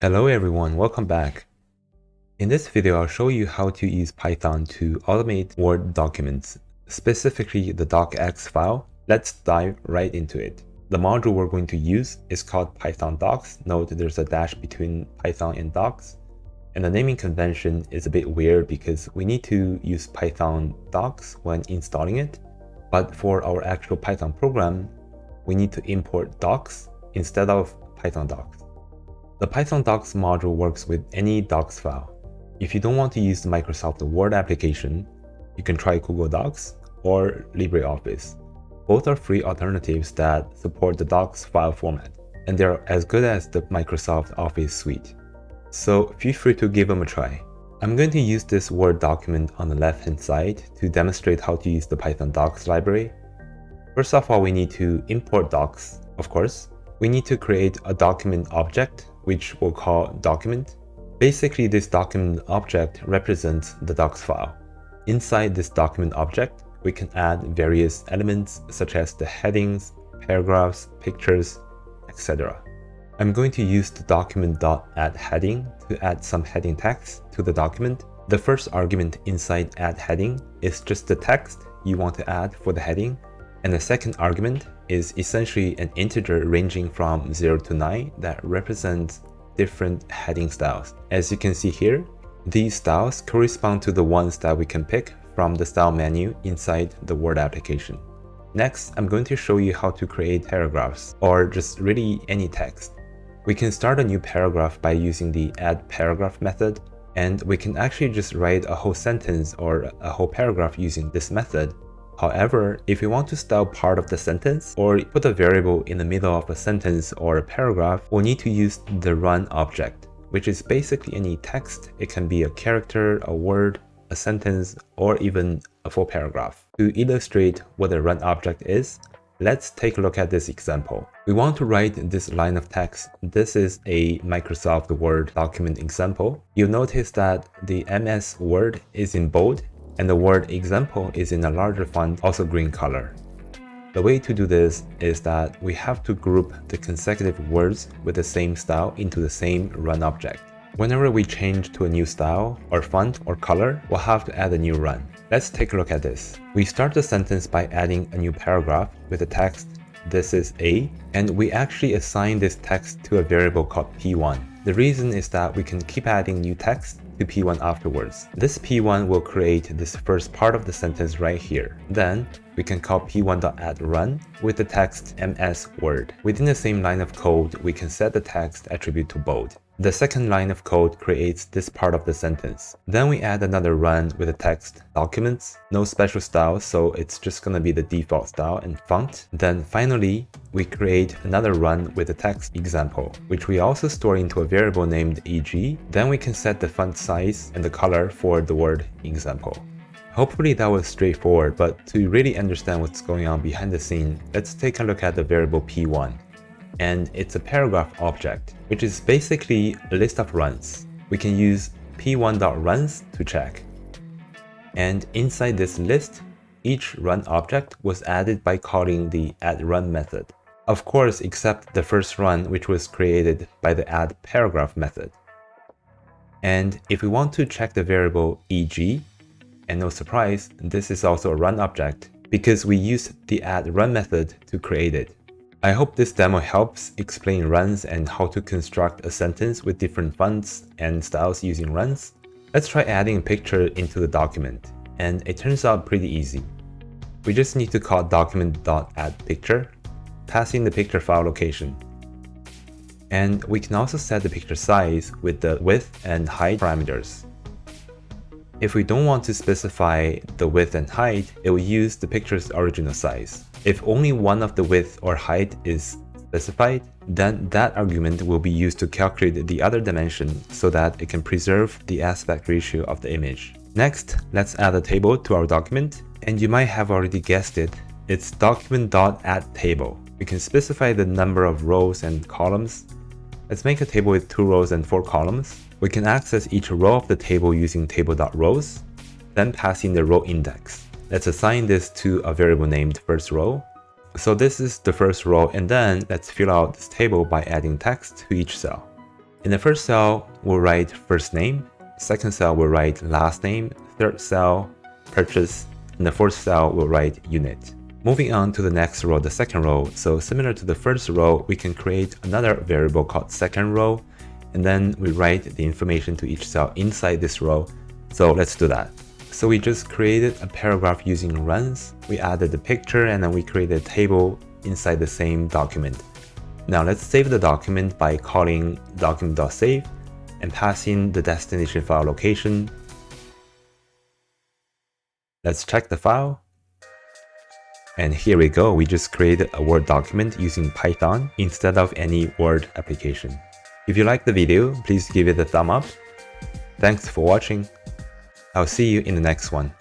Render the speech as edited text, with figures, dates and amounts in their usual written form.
Hello everyone, welcome back. In this video, I'll show you how to use Python to automate Word documents, specifically the docx file. Let's dive right into it. The module we're going to use is called python-docx. Note there's a dash between Python and docs. And the naming convention is a bit weird because we need to use python-docx when installing it. But for our actual Python program, we need to import docs instead of python-docx. The python-docx module works with any docs file. If you don't want to use the Microsoft Word application, you can try Google Docs or LibreOffice. Both are free alternatives that support the docs file format, and they're as good as the Microsoft Office suite. So feel free to give them a try. I'm going to use this Word document on the left-hand side to demonstrate how to use the python-docx library. First of all, we need to import docs, of course. We need to create a document object, which we'll call document. Basically, this document object represents the docs file. Inside this document object, we can add various elements such as the headings, paragraphs, pictures, etc. I'm going to use the document.addHeading to add some heading text to the document. The first argument inside addHeading is just the text you want to add for the heading. And the second argument is essentially an integer ranging from 0 to 9 that represents different heading styles. As you can see here, these styles correspond to the ones that we can pick from the style menu inside the Word application. Next, I'm going to show you how to create paragraphs, or just really any text. We can start a new paragraph by using the addParagraph method, and we can actually just write a whole sentence or a whole paragraph using this method. However, if you want to style part of the sentence or put a variable in the middle of a sentence or a paragraph, we'll need to use the run object, which is basically any text. It can be a character, a word, a sentence, or even a full paragraph. To illustrate what a run object is, let's take a look at this example. We want to write this line of text. This is a Microsoft Word document example. You'll notice that the MS Word is in bold, and the word example is in a larger font, also green color. The way to do this is that we have to group the consecutive words with the same style into the same run object. Whenever we change to a new style or font or color, we'll have to add a new run. Let's take a look at this. We start the sentence by adding a new paragraph with the text, "This is A," and we actually assign this text to a variable called P1. The reason is that we can keep adding new text to P1 afterwards. This P1 will create this first part of the sentence right here. Then we can call P1.addRun with the text MS Word. Within the same line of code, we can set the text attribute to bold. The second line of code creates this part of the sentence. Then we add another run with the text documents, no special style, so it's just gonna be the default style and font. Then finally, we create another run with the text example, which we also store into a variable named EG. Then we can set the font size and the color for the word example. Hopefully that was straightforward, but to really understand what's going on behind the scene, let's take a look at the variable P1. And it's a paragraph object, which is basically a list of runs. We can use p1.runs to check. And inside this list, each run object was added by calling the addRun method. Of course, except the first run, which was created by the addParagraph method. And if we want to check the variable EG, and no surprise, this is also a run object because we used the addRun method to create it. I hope this demo helps explain runs and how to construct a sentence with different fonts and styles using runs. Let's try adding a picture into the document, and it turns out pretty easy. We just need to call document.addPicture, passing the picture file location. And we can also set the picture size with the width and height parameters. If we don't want to specify the width and height, it will use the picture's original size. If only one of the width or height is specified, then that argument will be used to calculate the other dimension so that it can preserve the aspect ratio of the image. Next, let's add a table to our document, and you might have already guessed it, it's document.addTable. We can specify the number of rows and columns. Let's make a table with 2 rows and 4 columns. We can access each row of the table using table.rows, then passing the row index. Let's assign this to a variable named first row. So this is the first row, and then let's fill out this table by adding text to each cell. In the first cell, we'll write first name, second cell we'll write last name, third cell, purchase, and the fourth cell we'll write unit. Moving on to the next row, the second row. So similar to the first row, we can create another variable called second row, and then we write the information to each cell inside this row. So let's do that. So we just created a paragraph using runs. We added the picture and then we created a table inside the same document. Now let's save the document by calling document.save and passing the destination file location. Let's check the file. And here we go, we just created a Word document using Python instead of any Word application. If you liked the video, please give it a thumb up. Thanks for watching. I'll see you in the next one.